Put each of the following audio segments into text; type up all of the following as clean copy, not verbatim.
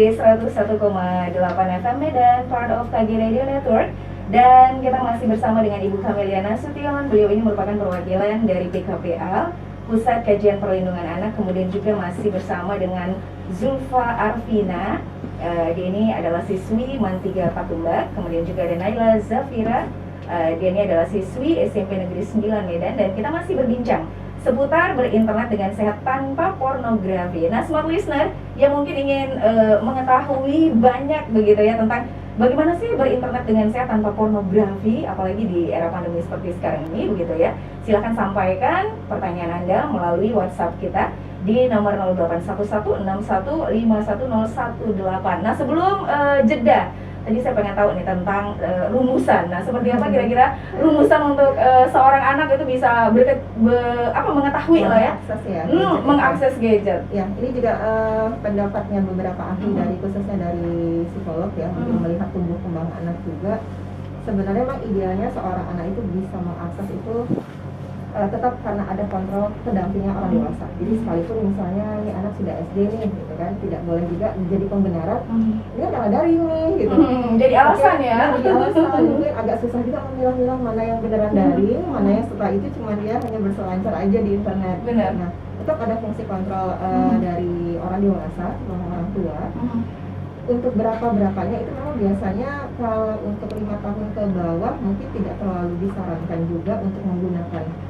di 101,8 FM Medan, part of KG Radio Network. Dan kita masih bersama dengan Ibu Camelia Nasution. Beliau ini merupakan perwakilan dari PKPA, Pusat Kajian Perlindungan Anak. Kemudian juga masih bersama dengan Zulfa Arvina. Dia ini adalah siswi MAN 3 Patumbak. Kemudian juga ada Naila Zafira. Dia ini adalah siswi SMP Negeri 9 Medan. Dan kita masih berbincang seputar berinternet dengan sehat tanpa pornografi. Nah, smart listener yang mungkin ingin mengetahui banyak begitu ya tentang bagaimana sih berinternet dengan sehat tanpa pornografi, apalagi di era pandemi seperti sekarang ini begitu ya. Silahkan sampaikan pertanyaan Anda melalui WhatsApp kita di nomor 081161510118. Nah, sebelum jeda, tadi saya pengen tahu nih tentang rumusan. Nah, seperti apa kira-kira rumusan untuk seorang anak itu bisa mengetahui lah ya, mengakses gadget. Ya, ini juga pendapatnya beberapa ahli dari khususnya dari psikolog ya, untuk melihat tumbuh kembang anak juga. Sebenarnya memang idealnya seorang anak itu bisa mengakses itu tetap karena ada kontrol pendampingnya orang dewasa. Jadi sekalipun misalnya ini anak sudah SD nih, gitu kan, tidak boleh juga menjadi pembenaran. Ini adalah daring nih, gitu. Jadi alasan ya. Jadi alasan. Mungkin agak susah juga memilah-milah mana yang beneran daring, mana yang setelah itu cuma dia hanya berselancar aja di internet. Benar. Nah, tetap ada fungsi kontrol dari orang dewasa, orang tua. Untuk berapanya itu memang biasanya kalau untuk 5 tahun ke bawah mungkin tidak terlalu disarankan juga untuk menggunakan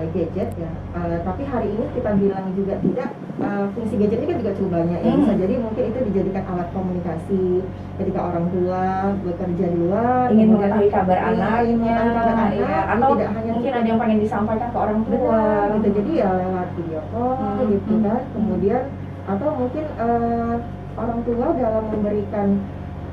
gadget ya, tapi hari ini kita bilang juga tidak, fungsi gadget ini kan juga cukup banyak ya. Bisa jadi mungkin itu dijadikan alat komunikasi ketika orang tua bekerja di luar, ingin mengetahui kabar anaknya, atau tidak hanya mungkin ada yang pengen disampaikan ke orang tua gitu. Jadi ya lewat video call gitu kan. Kemudian atau mungkin orang tua dalam memberikan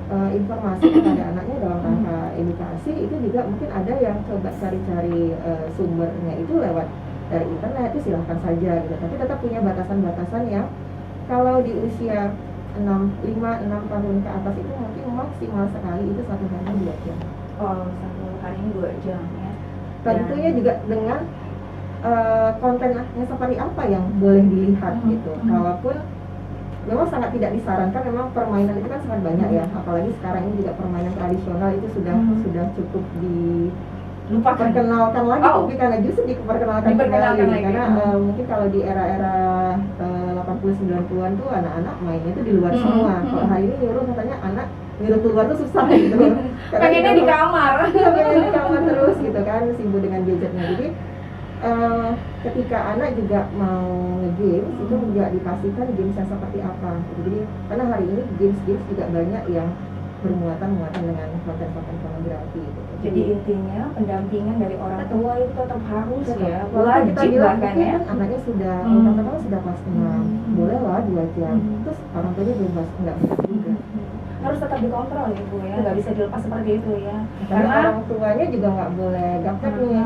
informasi kepada anaknya dalam rangka edukasi itu juga mungkin ada yang coba cari-cari sumbernya itu lewat dari internet, itu silahkan saja gitu. Tapi tetap punya batasan-batasan yang kalau di usia 5-6 tahun ke atas itu mungkin maksimal sekali itu 1 hari 2 jam. Oh, 1 hari 2 jam ya. Tentunya juga dengan kontennya seperti apa yang boleh dilihat gitu. Kalaupun memang sangat tidak disarankan, memang permainan itu kan sangat banyak ya, apalagi sekarang ini juga permainan tradisional itu sudah cukup diperkenalkan lagi, tapi karena justru diperkenalkan kembali karena mungkin kalau di era-era 80-90-an tuh anak-anak mainnya itu di luar semua. Kalau hari ini nyuruh katanya anak nyuruh keluar tuh susah gitu. Pengennya di kamar. Pengennya di kamar terus gitu kan, sibuk dengan gadgetnya. Jadi ketika anak juga mau nge-games itu juga dipastikan gamesnya seperti apa gitu. Jadi karena hari ini games juga banyak yang bermuatan dengan konten-konten pornografi gitu. Jadi intinya pendampingan dari orang tua itu tetap harus ya, wajib bahkan ya. Anaknya sudah pertama sudah kelas 6, boleh lah 2 jam. Terus orang tuanya belum nggak bisa juga. Harus tetap dikontrol ya Bu ya, nggak bisa dilepas seperti itu ya. Karena orang tuanya juga nggak boleh gaptek nih.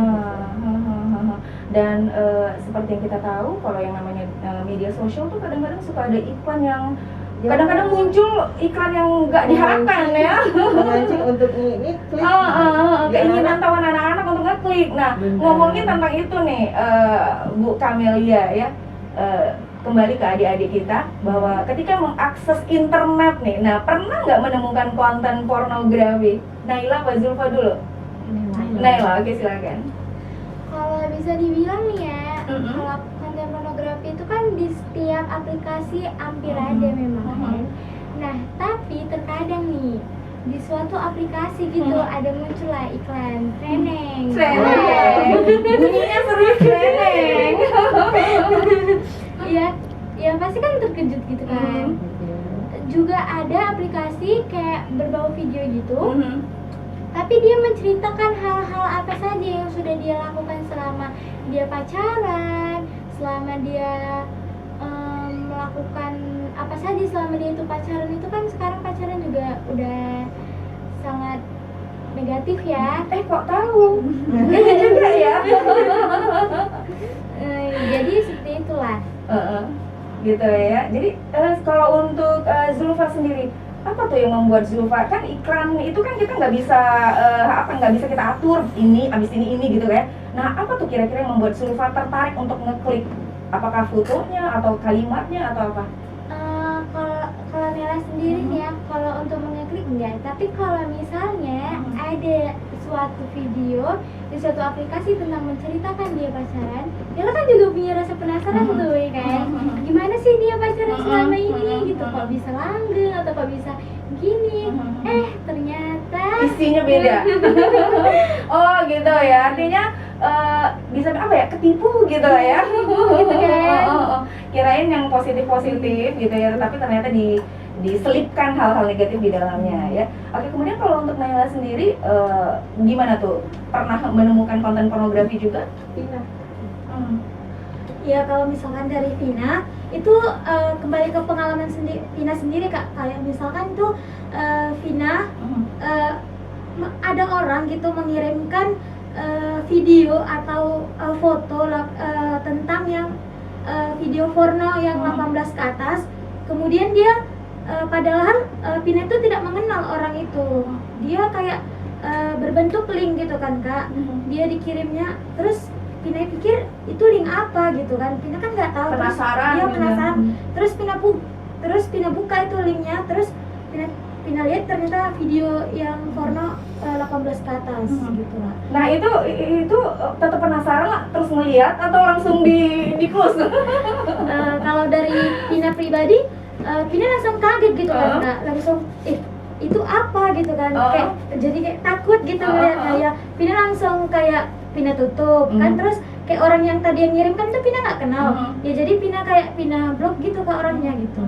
Dan seperti yang kita tahu, kalau yang namanya media sosial tuh kadang-kadang suka ada iklan yang kadang-kadang muncul iklan yang nggak diharapkan ya. Memancing untuk ini klik. Keinginan tawan anak-anak untuk ngeklik. Nah, ngomongin tentang itu nih, Bu Camelia ya. Kembali ke adik-adik kita bahwa ketika mengakses internet nih, nah pernah nggak menemukan konten pornografi? Naila apa Zulfa dulu? Naila, oke silakan. Kalau bisa dibilang nih ya, kalau konten pornografi itu kan di setiap aplikasi hampir ada memang kan. Nah, tapi terkadang nih di suatu aplikasi gitu ada muncul lah iklan treneng. Bunyinya seru treneng. Iya, ya pasti kan terkejut gitu kan. Juga ada aplikasi kayak berbau video gitu. Tapi dia menceritakan hal-hal apa saja yang sudah dia lakukan selama dia pacaran, selama dia melakukan apa saja selama dia itu pacaran. Itu kan sekarang pacaran juga udah sangat negatif ya. Kok tahu? Ini juga ya. Jadi seperti itulah. Gitu ya. Jadi kalau untuk Zulfa sendiri, apa tuh yang membuat Zulfa, kan iklan itu kan kita nggak bisa nggak bisa kita atur ini abis ini gitu kan. Nah, apa tuh kira-kira yang membuat Zulfa tertarik untuk ngeklik? Apakah fotonya atau kalimatnya atau apa? Kalau Nela sendiri enggak. Tapi kalau misalnya ada suatu video di suatu aplikasi tentang menceritakan dia pacaran, ya lo kan juga punya rasa penasaran tuh ya kan, gimana sih dia pacaran selama ini gitu, kok bisa langgeng atau kok bisa gini, ternyata isinya beda. Oh gitu ya, artinya bisa apa ya, ketipu gitu lah ya. gitu kan. Kirain yang positif gitu ya, tapi ternyata diselipkan hal-hal negatif di dalamnya ya. Oke, kemudian kalau untuk Naila sendiri gimana tuh? Pernah menemukan konten pornografi juga? Tina. Ya kalau misalkan dari Vina itu kembali ke pengalaman Vina sendiri Kak. Kayak misalkan tuh Vina ada orang gitu mengirimkan video atau foto tentang yang video porno yang 18 ke atas. Kemudian dia padahal Vina itu tidak mengenal orang itu. Dia kayak berbentuk link gitu kan Kak. Dia dikirimnya, terus Vina pikir itu link apa gitu kan. Vina kan nggak tahu. Penasaran. Dia penasaran. Terus Vina buka itu linknya. Terus Vina lihat ternyata video yang porno 18 ke atas gitu lah. Nah itu tetap penasaran lah, terus ngeliat atau langsung di close? Kalau dari Vina pribadi, Vina langsung kaget gitu kan Kak. Langsung itu apa gitu kan. Kayak jadi kayak takut gitu ngeliatnya ya. Vina langsung kayak Vina tutup kan, terus kayak orang yang tadi yang ngirim kan itu Vina nggak kenal. Ya jadi Vina blok gitu ke orangnya gitu.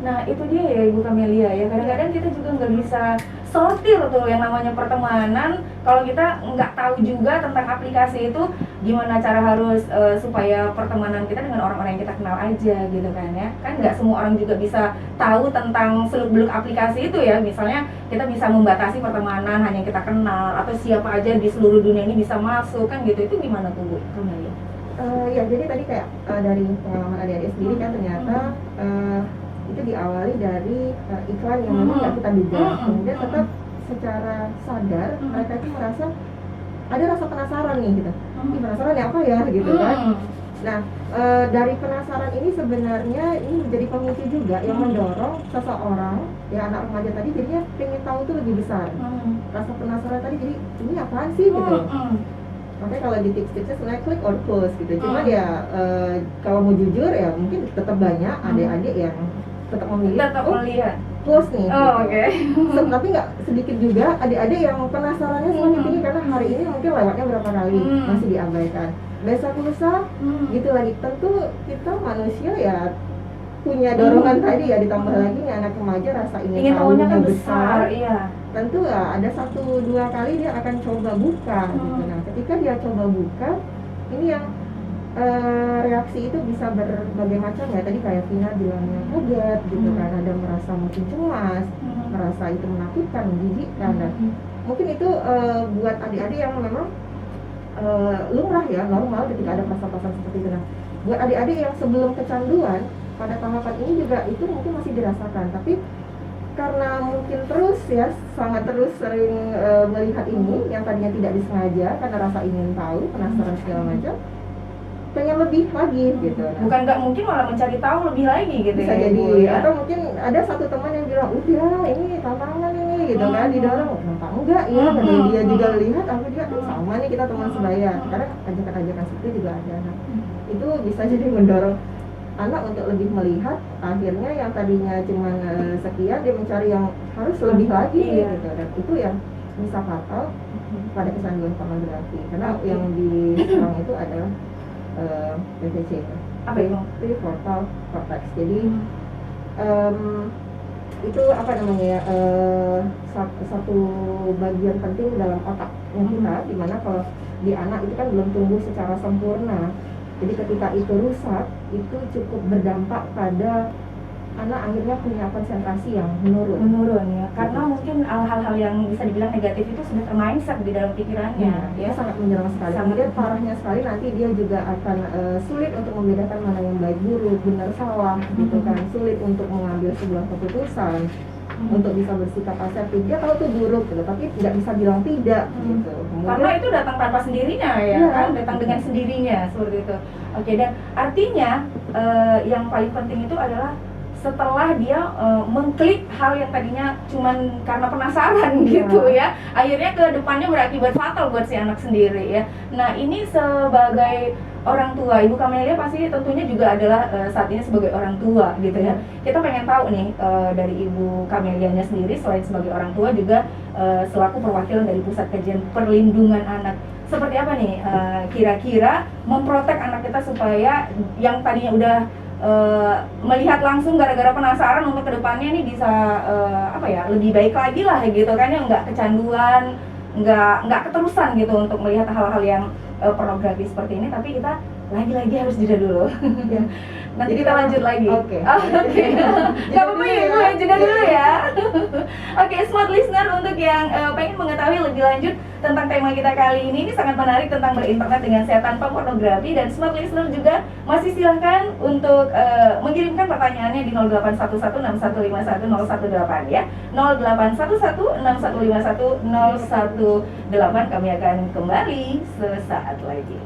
Nah itu dia ya Ibu Camelia ya, kadang-kadang kita juga nggak bisa sortir tuh yang namanya pertemanan kalau kita nggak tahu juga tentang aplikasi itu, gimana cara harus supaya pertemanan kita dengan orang-orang yang kita kenal aja gitu kan ya. Kan nggak semua orang juga bisa tahu tentang seluk-beluk aplikasi itu ya. Misalnya kita bisa membatasi pertemanan hanya yang kita kenal, atau siapa aja di seluruh dunia ini bisa masuk kan gitu. Itu gimana tuh Bu Camelia? Ya jadi tadi kayak dari pengalaman adik-adik sendiri kan ternyata itu diawali dari iklan yang memang nggak kita duga. Kemudian tetap secara sadar mereka itu merasa ada rasa penasaran nih gitu. Penasaran ya apa ya gitu kan. Nah dari penasaran ini sebenarnya ini menjadi pemicu juga yang mendorong seseorang ya, anak remaja tadi jadinya pengen tahu itu lebih besar. Rasa penasaran tadi jadi ini apaan sih gitu. Makanya kalau di tips-tipsnya sebenarnya click or close gitu. Cuma ya kalau mau jujur ya mungkin tetap banyak adik-adik yang tetap memilih melihat close nih. Oke. Tapi nggak sedikit juga adik-adik yang penasarannya semakin tinggi karena hari ini mungkin lewatnya berapa kali masih diabaikan. Besok lusa gitu lagi. Tentu kita manusia ya punya dorongan tadi ya, ditambah lagi nih anak remaja rasa ingin tahunya kan besar. Iya. Tentu ya ada 1-2 kali dia akan coba buka gitu. Nah ketika dia coba buka ini yang reaksi itu bisa berbagai macam ya. Tadi kayak Vina bilangnya kaget gitu kan, ada merasa mungkin cemas, merasa itu menakutkan, menjijikkan, dan mungkin itu buat adik-adik yang memang lumrah ya, normal ketika ada pasal-pasal seperti itu. Nah buat adik-adik yang sebelum kecanduan pada tahapan ini juga itu mungkin masih dirasakan, tapi karena mungkin terus ya sangat sering melihat ini yang tadinya tidak disengaja karena rasa ingin tahu, penasaran segala macam, pengen lebih lagi gitu. Bukan nggak mungkin, malah mencari tahu lebih lagi gitu. Bisa ya, jadi Bu, ya? Atau mungkin ada satu teman yang bilang udah ini tantangan ini gitu kan, didorong nampak enggak ya, dan dia juga lihat aku juga sama nih, kita teman sebaya. Karena ajakan-ajakan seperti juga ada. Nah, itu bisa jadi mendorong anak untuk lebih melihat, akhirnya yang tadinya cuma sekian dia mencari yang harus lebih lagi gitu, dan itu yang bisa fatal pada kecanduan pornografi. Karena yang diserang itu adalah PVC, apa itu? Prefrontal cortex. Jadi itu apa namanya ya, satu bagian penting dalam otaknya kita, dimana kalau di anak itu kan belum tumbuh secara sempurna. Jadi ketika itu rusak, itu cukup berdampak pada anak akhirnya punya konsentrasi yang menurun ya, karena mungkin hal-hal yang bisa dibilang negatif itu sudah termindset di dalam pikirannya. Ya sangat menyerang sekali. Kemudian parahnya sekali nanti dia juga akan sulit untuk membedakan mana yang baik buruk, benar salah gitu kan, sulit untuk mengambil sebuah keputusan, untuk bisa bersikap asertif. Dia tahu itu buruk gitu, tapi tidak bisa bilang tidak gitu. Kemudian, karena itu datang tanpa sendirinya ya, kan, datang dengan sendirinya seperti itu. Oke, dan artinya yang paling penting itu adalah setelah dia mengklik hal yang tadinya cuman karena penasaran gitu ya, akhirnya ke depannya berakibat fatal buat si anak sendiri ya. Nah ini sebagai orang tua, Ibu Kamelia pasti tentunya juga adalah saat ini sebagai orang tua gitu ya. Kita pengen tahu nih dari Ibu Kamelianya sendiri, selain sebagai orang tua juga selaku perwakilan dari Pusat Kajian Perlindungan Anak, seperti apa nih kira-kira memprotek anak kita supaya yang tadinya udah melihat langsung gara-gara penasaran untuk kedepannya nih bisa apa ya, lebih baik lagi lah gitu kan ya, nggak kecanduan, nggak keterusan gitu untuk melihat hal-hal yang pornografi seperti ini. Tapi kita lagi-lagi harus jeda dulu. Nanti Jadi kita lanjut lagi. Oke. Oke. Gak apa-apa ya, Ibu ya, jeda dulu ya. Oke, smart listener, untuk yang pengen mengetahui lebih lanjut tentang tema kita kali ini sangat menarik tentang berinternet dengan sehat tanpa pornografi, dan smart listener juga masih silahkan untuk mengirimkan pertanyaannya di 081161515018 ya. 081161515018. Kami akan kembali sesaat lagi.